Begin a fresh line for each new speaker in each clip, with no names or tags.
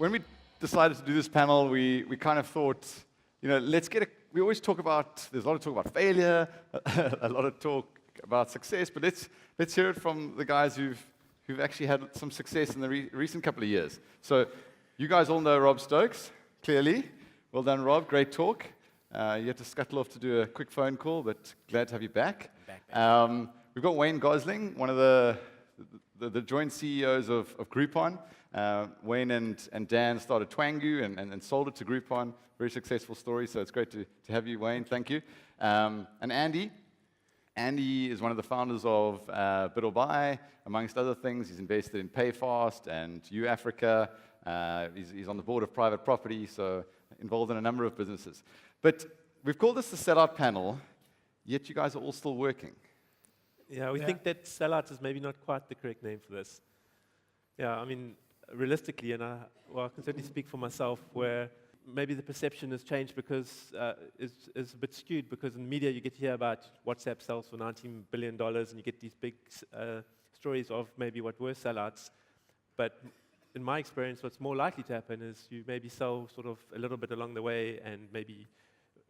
when we decided to do this panel, we kind of thought, let's get we always talk about, there's a lot of talk about failure, a lot of talk about success, but let's hear it from the guys who've actually had some success in the recent couple of years. So you guys all know Rob Stokes, clearly. Well done, Rob. Great talk. You had to scuttle off to do a quick phone call, but glad to have you back. We've got Wayne Gosling, one of the joint CEOs of Groupon. Wayne and Dan started Twangu and sold it to Groupon. Very successful story, so it's great to have you, Wayne. Thank you. And Andy. Andy is one of the founders of Bid or Buy. Amongst other things, he's invested in PayFast and UAfrica. He's on the board of Private Property, so involved in a number of businesses. But we've called this the Sellout panel, yet you guys are all still working.
Yeah, we think that Sellouts is maybe not quite the correct name for this. Yeah, I mean, realistically, I can certainly speak for myself, where maybe the perception has changed because is a bit skewed, because in the media you get to hear about WhatsApp sells for $19 billion, and you get these big stories of maybe what were sellouts. But in my experience, what's more likely to happen is you maybe sell sort of a little bit along the way and maybe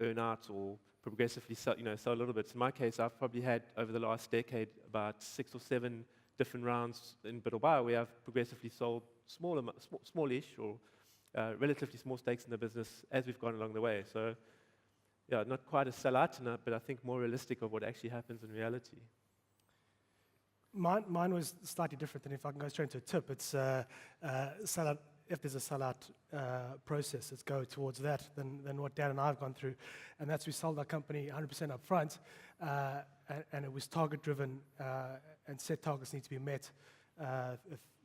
earn out or progressively sell a little bit. In my case, I've probably had, over the last decade, about 6 or 7 different rounds in Bid or Buy where I've progressively sold smallish or relatively small stakes in the business as we've gone along the way. So, yeah, not quite a sellout, but I think more realistic of what actually happens in reality.
Mine was slightly different, and if I can go straight to a tip, it's sellout. If there's a sellout process, let's go towards that than what Dan and I have gone through. And that's we sold our company 100% up front, and it was target-driven, and set targets need to be met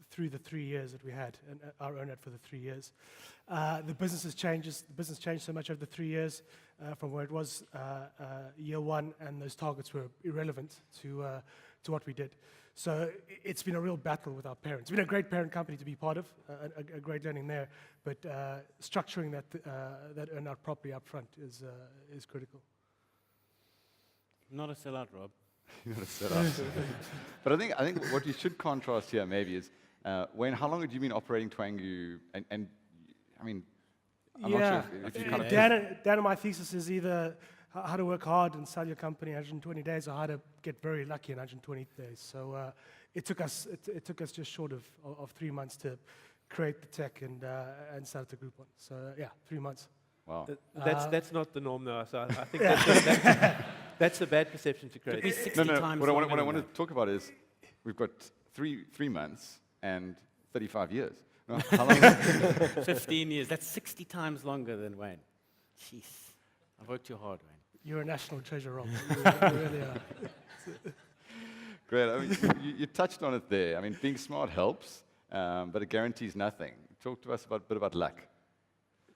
through the 3 years that we had, and our earn-out for the 3 years. The business changed so much over the 3 years from where it was year one, and those targets were irrelevant to what we did. So it's been a real battle with our parents. It's been a great parent company to be part of, a great learning there, but structuring that earn-out properly up front is critical.
Not a sellout, Rob.
Not a sellout. But I think what you should contrast here maybe is, Wayne, how long had you been operating Twangu? And I mean, I'm not sure if you kind of...
Dan and my thesis is either how to work hard and sell your company in 120 days, or how to get very lucky in 120 days. So it took us just short of 3 months to create the tech and sell it to Groupon. So yeah, 3 months.
Wow.
That's not the norm, though. So I think that's a bad perception to create.
No. What I want to talk about is we've got three months and 35 years. No, how long?
15 years. That's 60 times longer than Wayne. Jeez. I've worked too hard, Wayne.
You're a national treasure, Rob. You really are.
Great. I mean, you touched on it there. I mean, being smart helps, but it guarantees nothing. Talk to us a bit about luck.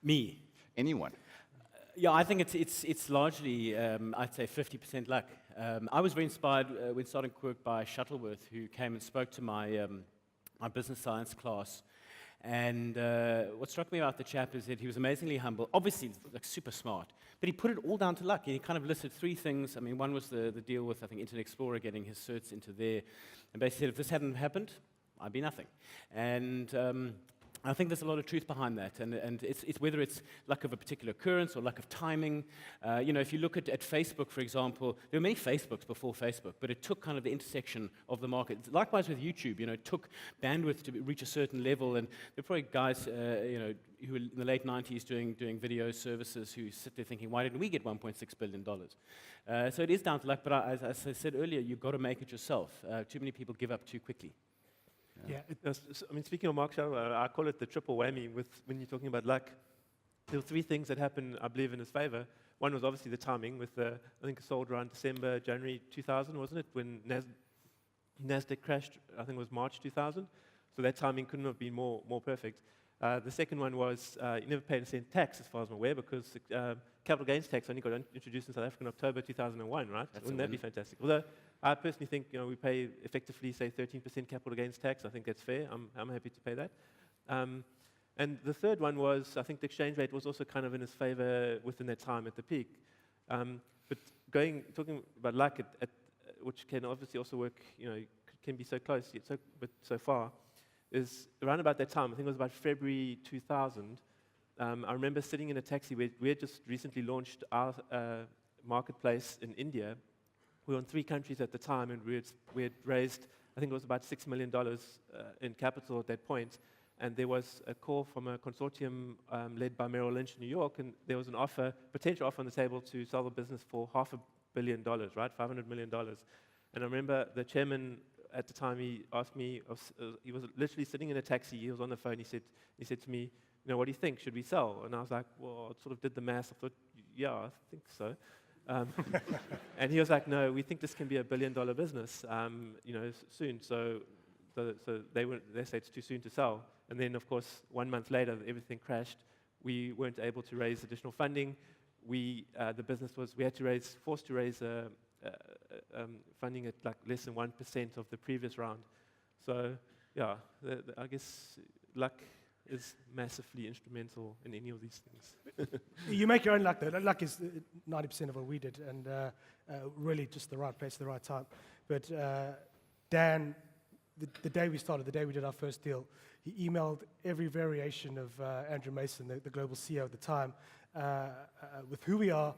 Me?
Anyone?
Yeah, I think it's largely, I'd say, 50% luck. I was very inspired when starting work by Shuttleworth, who came and spoke to my my business science class. And what struck me about the chap is that he was amazingly humble, obviously like super smart, but he put it all down to luck. And he kind of listed 3 things. I mean, one was the deal with, I think, Internet Explorer getting his certs into there. And basically said, if this hadn't happened, I'd be nothing. And I think there's a lot of truth behind that, and it's whether it's luck of a particular occurrence or luck of timing. If you look at Facebook, for example, there were many Facebooks before Facebook, but it took kind of the intersection of the market. Likewise with YouTube, it took bandwidth to reach a certain level, and there were probably guys, who were in the late 90s doing video services who sit there thinking, why didn't we get $1.6 billion? So it is down to luck, but as I said earlier, you've got to make it yourself. Too many people give up too quickly.
Yeah.
I mean, speaking of Mark Shuttleworth, I call it the triple whammy when you're talking about luck. There were 3 things that happened, I believe, in his favor. One was obviously the timing with, I think it sold around January 2000, wasn't it? When NASDAQ crashed, I think it was March 2000. So that timing couldn't have been more perfect. The second one was you never paid a cent tax, as far as I'm aware, because capital gains tax only got introduced in South Africa in October 2001, right? Wouldn't that be fantastic? Although I personally think we pay effectively, say, 13% capital gains tax. I think that's fair. I'm happy to pay that. And the third one was, I think the exchange rate was also kind of in his favor within that time at the peak. But talking about luck, which can obviously also work, can be so close yet so far. is around about that time, I think it was about February 2000, I remember sitting in a taxi. We had just recently launched our marketplace in India. We were in 3 countries at the time, and we had raised, I think it was about $6 million in capital at that point. And there was a call from a consortium led by Merrill Lynch in New York, and there was an offer, potential offer on the table to sell the business for $500 million, right? $500 million. And I remember the chairman at the time, he asked me, he was literally sitting in a taxi, he was on the phone, he said to me, what do you think? Should we sell? And I was like, well, I sort of did the math. I thought, yeah, I think so. And he was like, no, we think this can be $1 billion business, soon. So they said it's too soon to sell. And then, of course, 1 month later, everything crashed. We weren't able to raise additional funding. The business we had to forced to raise funding at like less than 1% of the previous round. So, yeah, I guess luck is massively instrumental in any of these things.
You make your own luck, though. Luck is 90% of what we did, and really just the right place at the right time. But Dan, the day we started, the day we did our first deal, he emailed every variation of Andrew Mason, the global CEO at the time, with who we are,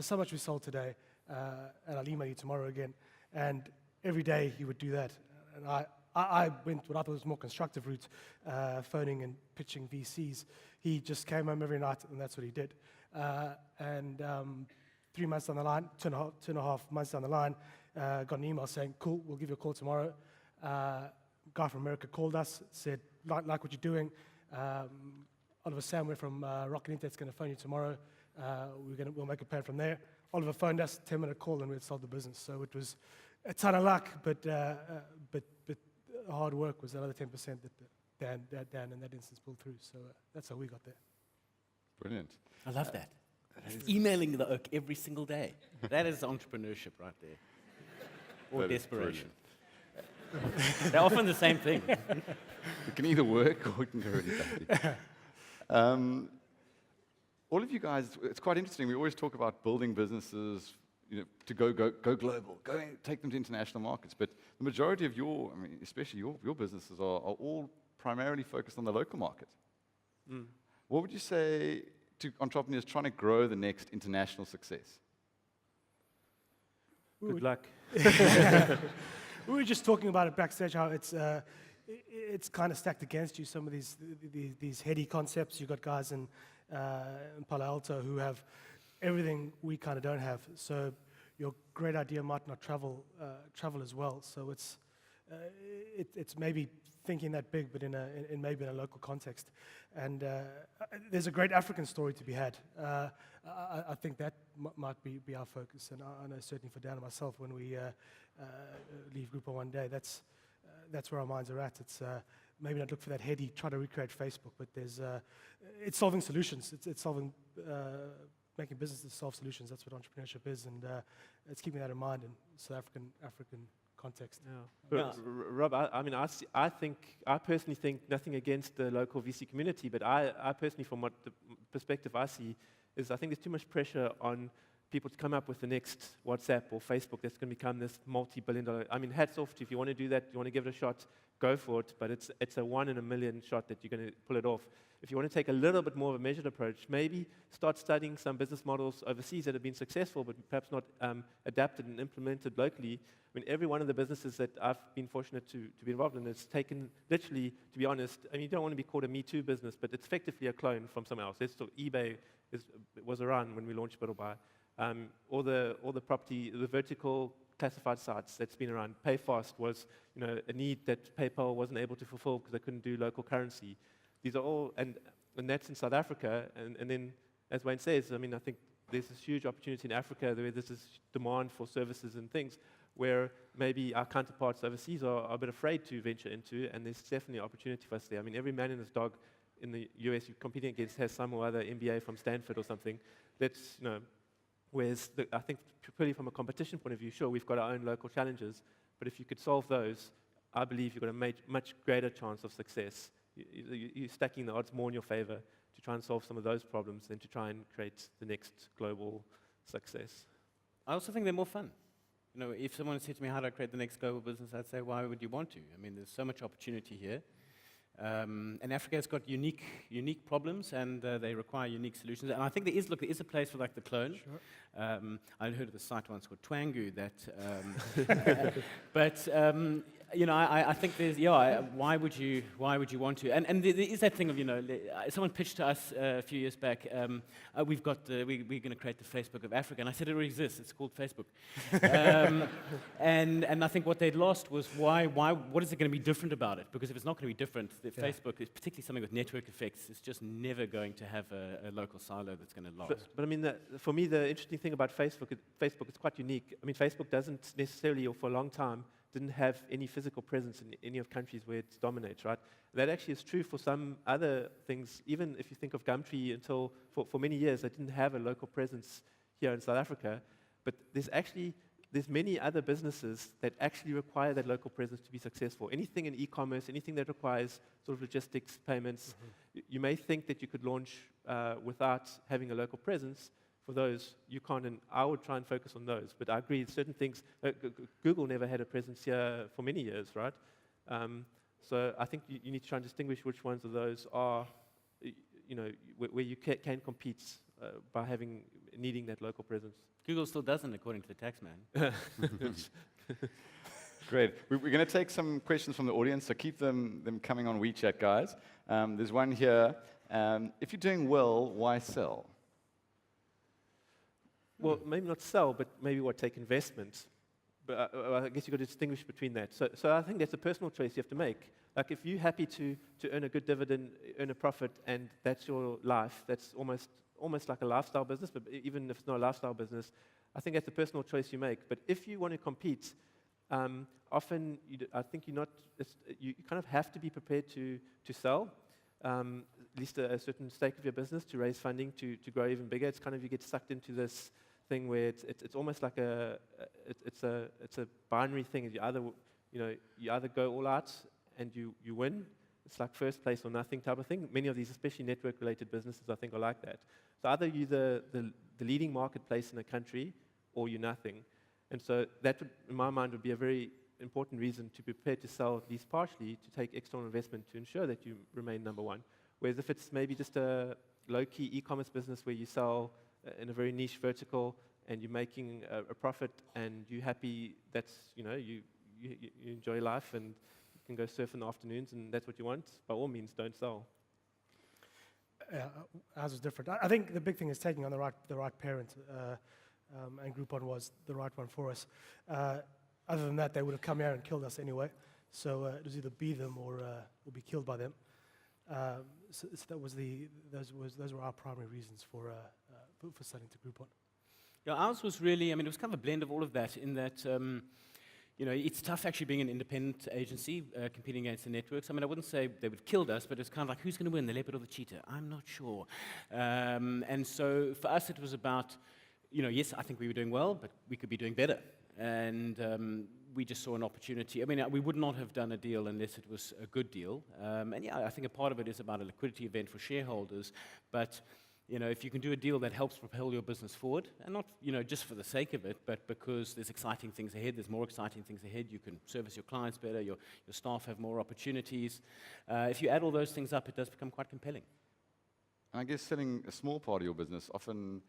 so much we sold today, and I'll email you tomorrow again. And every day he would do that. And I went what I thought was a more constructive route, phoning and pitching VCs. He just came home every night, and that's what he did. And 3 months down the line, two and a half months down the line, got an email saying, cool, we'll give you a call tomorrow. Guy from America called us, said, like what you're doing. Oliver Samway from Rocket Internet's going to phone you tomorrow. We'll make a plan from there. Oliver phoned us, 10-minute call, and we had sold the business. So it was a ton of luck, but hard work was another 10% that Dan in that instance pulled through. So that's how we got there.
Brilliant.
I love that. Emailing the oak every single day. That is entrepreneurship right there. Or desperation. They're often the same thing.
It can either work or it can go really badly. All of you guys, it's quite interesting. We always talk about building businesses, to go global, take them to international markets. But the majority of especially your businesses are all primarily focused on the local market.
Mm.
What would you say to entrepreneurs trying to grow the next international success?
Good luck.
We were just talking about it backstage, how it's kind of stacked against you, some of these heady concepts. You've got guys in Palo Alto who have everything we kind of don't have. So your great idea might not travel as well. So it's maybe thinking that big, but in maybe in a local context. And there's a great African story to be had. I think that might be our focus. And I know certainly for Dan and myself, when we leave Group on one day, that's where our minds are at. It's maybe not look for that heady, try to recreate Facebook, but it's solving solutions. It's solving, making businesses solve solutions. That's what entrepreneurship is, and it's keeping that in mind in South African context.
Yeah. Rob, I personally think nothing against the local VC community, but I personally, from what the perspective I see, is I think there's too much pressure on people to come up with the next WhatsApp or Facebook that's going to become this multi-billion-dollar. Hats off to you. If you want to do that, you want to give it a shot, go for it. But it's a 1 in a million shot that you're going to pull it off. If you want to take a little bit more of a measured approach, maybe start studying some business models overseas that have been successful, but perhaps not adapted and implemented locally. Every one of the businesses that I've been fortunate to be involved in has taken, literally, to be honest, you don't want to be called a Me Too business, but it's effectively a clone from someone else. eBay was around when we launched BiddleBuy. All the property, the vertical classified sites that's been around. PayFast was, a need that PayPal wasn't able to fulfill because they couldn't do local currency. These are all, and that's in South Africa. And then, as Wayne says, I think there's this huge opportunity in Africa where there's this demand for services and things where maybe our counterparts overseas are a bit afraid to venture into, and there's definitely opportunity for us there. Every man and his dog in the US you're competing against has some or other MBA from Stanford or something. That's, whereas I think purely from a competition point of view, sure, we've got our own local challenges, but if you could solve those, I believe you've got a much greater chance of success. You're stacking the odds more in your favor to try and solve some of those problems than to try and create the next global success.
I also think they're more fun. If someone said to me, how do I create the next global business, I'd say, why would you want to? There's so much opportunity here. And Africa has got unique problems, and they require unique solutions. And I think there is a place for like the clone.
Sure.
I heard of the site once called Twangu but I think there's why would you want to? And there is that thing of someone pitched to us a few years back. We're going to create the Facebook of Africa, and I said it already exists. It's called Facebook. And I think what they'd lost was what is it going to be different about it? Because if it's not going to be different, Facebook is particularly something with network effects. It's just never going to have a local silo that's going to last.
But I mean, for me, the interesting thing about Facebook is quite unique. I mean, Facebook doesn't necessarily, or for a long time, didn't have any physical presence in any of countries where it dominates, right? That actually is true for some other things. Even if you think of Gumtree, for many years, they didn't have a local presence here in South Africa. But there's many other businesses that actually require that local presence to be successful. Anything in e-commerce, anything that requires sort of logistics, payments, you may think that you could launch without having a local presence. For those, you can't, and I would try and focus on those. But I agree, certain things, Google never had a presence here for many years, right? So I think you need to try and distinguish which ones of those are, where you can compete by needing that local presence.
Google still doesn't, according to the tax man.
Great. We're going to take some questions from the audience, so keep them coming on WeChat, guys. There's one here. If you're doing well, why sell?
Well, maybe not sell, but maybe take investment. But I guess you've got to distinguish between that. So I think that's a personal choice you have to make. Like if you're happy to earn a good dividend, earn a profit, and that's your life, that's almost like a lifestyle business, but even if it's not a lifestyle business, I think that's a personal choice you make. But if you want to compete, often I think you kind of have to be prepared to sell, at least a certain stake of your business to raise funding to grow even bigger. It's kind of you get sucked into this thing where it's almost like it's a binary thing. You either go all out and you win. It's like first place or nothing type of thing. Many of these, especially network-related businesses, I think are like that. So either you're the leading marketplace in a country, or you're nothing. And so that, in my mind, would be a very important reason to be prepared to sell, at least partially, to take external investment to ensure that you remain number one. Whereas if it's maybe just a low-key e-commerce business where you sell in a very niche vertical and you're making a profit and you're happy, you enjoy life and you can go surf in the afternoons and that's what you want, by all means, don't sell.
Ours was different. I think the big thing is taking on the right parent, and Groupon was the right one for us. Other than that, they would have come here and killed us anyway. So it was either be them or be killed by them. So those were our primary reasons for selling to Groupon.
Yeah, ours was really, it was kind of a blend of all of that in that, it's tough actually being an independent agency competing against the networks. I wouldn't say they would have killed us, but it's kind of like, who's going to win, the leopard or the cheetah? I'm not sure. And so for us, it was about, yes, I think we were doing well, but we could be doing better. And we just saw an opportunity. We would not have done a deal unless it was a good deal. I think a part of it is about a liquidity event for shareholders. But, if you can do a deal that helps propel your business forward, and not, just for the sake of it, but because there's exciting things ahead, there's more exciting things ahead, you can service your clients better, your staff have more opportunities. If you add all those things up, it does become quite compelling.
I guess selling a small part of your business often,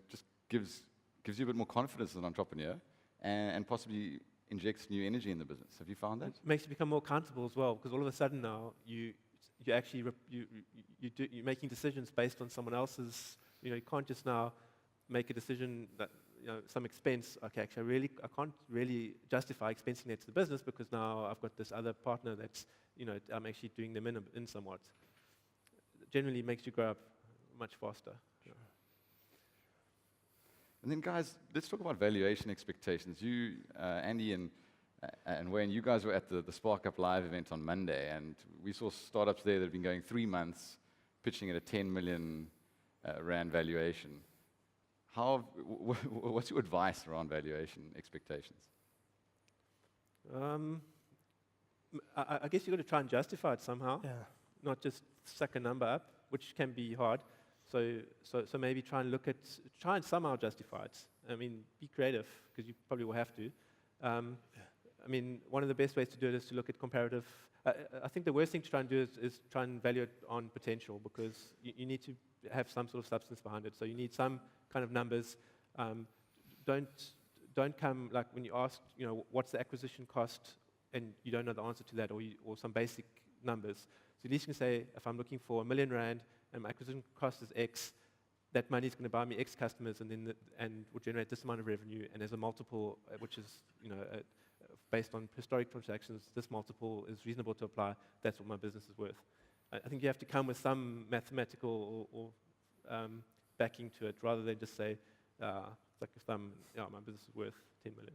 just gives you a bit more confidence as an entrepreneur and possibly injects new energy in the business. Have you found that?
It makes you become more accountable as well, because all of a sudden now you're making decisions based on someone else's. You can't just now make a decision that some expense. Okay, actually, I can't really justify expensing that to the business because now I've got this other partner that's I'm actually doing them in somewhat. It generally makes you grow up much faster.
Sure. And then, guys, let's talk about valuation expectations. You, Andy, and Wayne, you guys were at the Spark Up Live event on Monday, and we saw startups there that have been going 3 months, pitching at a 10 million rand valuation. What's your advice around valuation expectations?
I guess you've got to try and justify it somehow,
Yeah.
not just suck a number up, which can be hard. So maybe try and somehow justify it. Be creative, because you probably will have to. mean, one of the best ways to do it is to look at comparative. I think the worst thing to try and do is try and value it on potential, because you need to have some sort of substance behind it. So you need some kind of numbers. Don't come like when you ask, what's the acquisition cost, and you don't know the answer to that, or some basic numbers. So at least you can say, if I'm looking for R1 million and my acquisition cost is X, that money is going to buy me X customers, and will generate this amount of revenue. And there's a multiple, which is based on historic transactions. This multiple is reasonable to apply. That's what my business is worth. I think you have to come with some mathematical or backing to it, rather than just say, it's like my business is worth 10 million.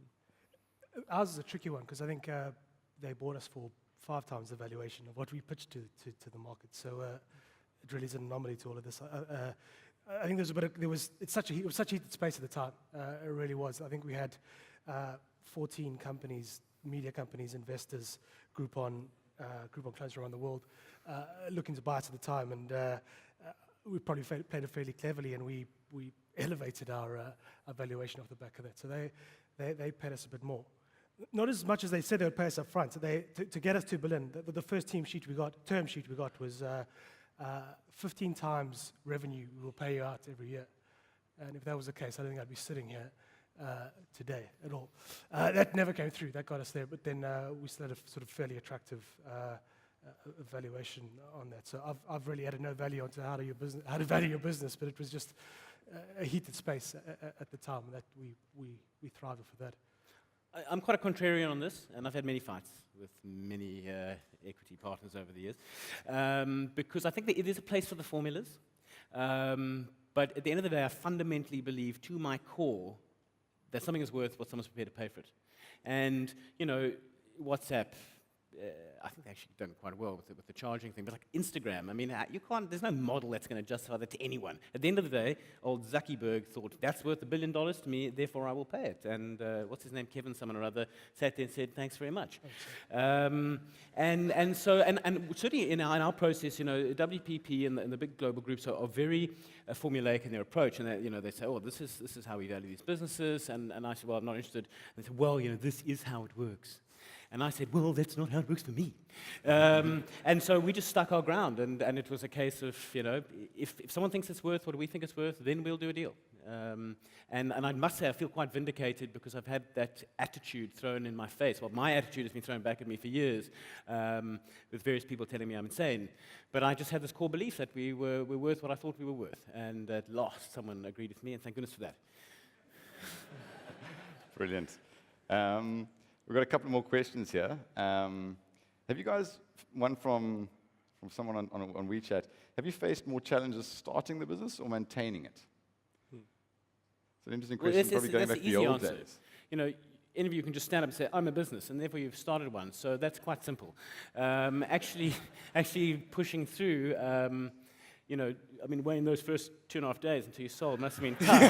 Ours is a tricky one, because I think they bought us for 5 times the valuation of what we pitched to the market. So it really is an anomaly to all of this. I think it was such a heated space at the time. It really was. I think we had 14 companies, media companies, investors, Groupon clients around the world, looking to buy us at the time, and we probably played it fairly cleverly, and we elevated our valuation off the back of that. So they paid us a bit more. Not as much as they said they would pay us up front. So to get us to Berlin, the first term sheet we got was 15 times revenue we will pay you out every year. And if that was the case, I don't think I'd be sitting here today at all. That never came through. That got us there. But then we still had a sort of fairly attractive valuation on that. So I've really added no value onto how to value your business, but it was just a heated space at the time that we thrived for that.
I'm quite a contrarian on this, and I've had many fights with many equity partners over the years, because I think that it is a place for the formulas. But at the end of the day, I fundamentally believe, to my core, that something is worth what someone's prepared to pay for it. And, WhatsApp, I think they actually done quite well with the charging thing. But like Instagram, I mean, there's no model that's going to justify that to anyone. At the end of the day, old Zuckerberg thought, that's worth $1 billion to me, therefore I will pay it. And what's his name, Kevin, someone or other, sat there and said, thanks very much. And so certainly in our process, WPP and the big global groups are very formulaic in their approach. And they say, oh, this is how we value these businesses. And I said, well, I'm not interested. And they said, well, this is how it works. And I said, well, that's not how it works for me. And so we just stuck our ground, and it was a case of, if someone thinks it's worth what we think it's worth, then we'll do a deal. And I must say, I feel quite vindicated, because I've had that attitude thrown in my face. Well, my attitude has been thrown back at me for years, with various people telling me I'm insane. But I just had this core belief that we were worth what I thought we were worth. And at last, someone agreed with me, and thank goodness for that.
Brilliant. We've got a couple more questions here. Have you guys, one from someone on WeChat, have you faced more challenges starting the business or maintaining it? It's an interesting question, probably going back to the old days.
Any of you can just stand up and say, I'm a business, and therefore you've started one. So that's quite simple. Actually pushing through, in those first 2.5 days until you sold must have been tough.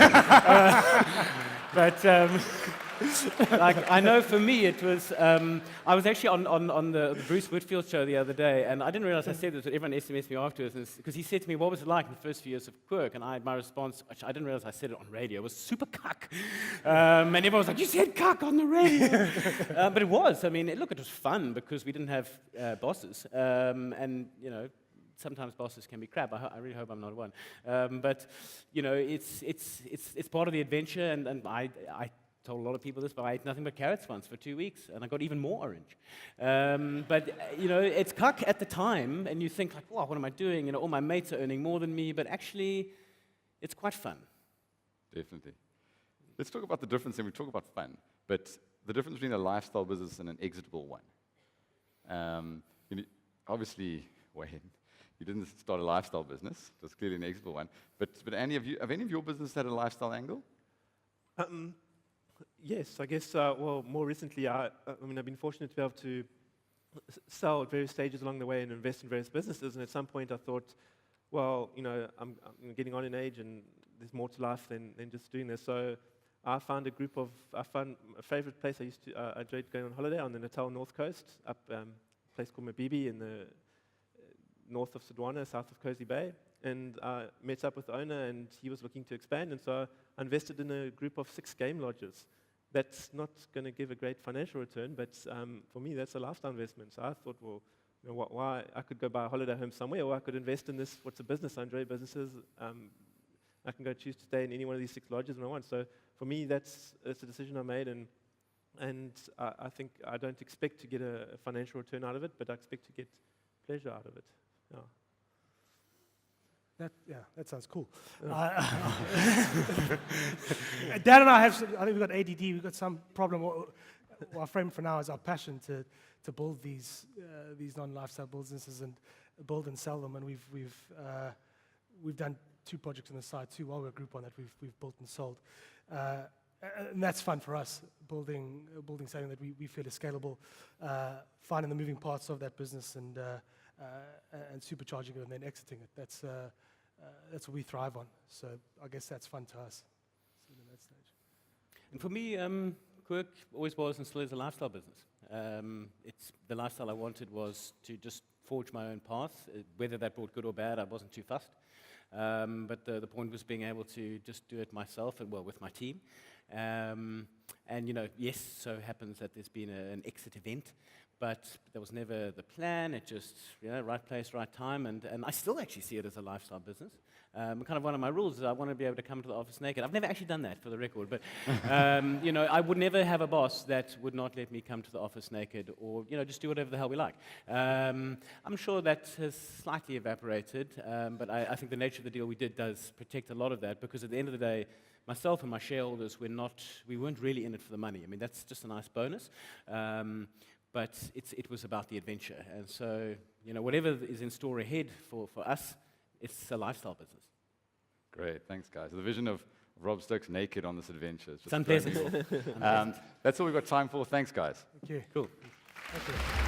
I know for me it was, I was actually on the Bruce Whitfield show the other day, and I didn't realize I said this, but everyone SMSed me afterwards, because he said to me, what was it like in the first few years of Quirk? And my response, which I didn't realize I said it on radio, was super cuck. And everyone was like, you said cuck on the radio. But it was. It was fun, because we didn't have bosses. Sometimes bosses can be crap. I really hope I'm not one. But it's part of the adventure, and I told a lot of people this, but I ate nothing but carrots once for 2 weeks, and I got even more orange. But it's cuck at the time, and you think like, wow, what am I doing? All my mates are earning more than me, but actually, it's quite fun.
Definitely. Let's talk about the difference, and we talk about fun, but the difference between a lifestyle business and an exitable one. Obviously, Wayne, you didn't start a lifestyle business. It was clearly an exitable one. But have any of your business had a lifestyle angle?
Yes, I guess, more recently, I've been fortunate to be able to sell at various stages along the way and invest in various businesses. And at some point, I thought, well, I'm getting on in age, and there's more to life than just doing this. So I found a favorite place I enjoyed going on holiday on the Natal North Coast, up a place called Mabibi in the north of Sodwana, south of Cozy Bay, and I met up with the owner, and he was looking to expand, and so I invested in a group of 6 game lodges that's not going to give a great financial return, but for me, that's a lifestyle investment. So I thought, well, you know, why I could go buy a holiday home somewhere, or I could invest in this. What's a business? I enjoy businesses. I can go choose to stay in any one of these 6 lodges when I want. So for me, that's a decision I made, and I think I don't expect to get a financial return out of it, but I expect to get pleasure out of it. Yeah.
That sounds cool.
Yeah.
Dan and I think we've got ADD, we've got some problem. Our frame for now is our passion to build these non-lifestyle businesses and build and sell them, and we've done 2 projects on the side too, while we're a group on that we've built and sold. And that's fun for us, building something that we feel is scalable, finding the moving parts of that business and supercharging it and then exiting it. That's what we thrive on. So I guess that's fun to us. Still in that stage.
And for me, Quirk always was and still is a lifestyle business. It's the lifestyle I wanted was to just forge my own path. Whether that brought good or bad, I wasn't too fussed. But the point was being able to just do it myself and, well, with my team. And, you know, yes, so happens that there's been an exit event, but that was never the plan. It just, you know, right place, right time. And I still actually see it as a lifestyle business. Kind of one of my rules is I want to be able to come to the office naked. I've never actually done that, for the record, but, you know, I would never have a boss that would not let me come to the office naked or, you know, just do whatever the hell we like. I'm sure that has slightly evaporated, but I think the nature of the deal we did does protect a lot of that, because at the end of the day, myself and my shareholders, we weren't really in it for the money. I mean, that's just a nice bonus. But it was about the adventure. And so, you know, whatever is in store ahead for us, it's a lifestyle business.
Great, thanks, guys. The vision of Rob Stokes naked on this adventure is just
It's unpleasant.
incredible. That's all we've got time for. Thanks, guys.
Thank you.
Cool.
Thank you.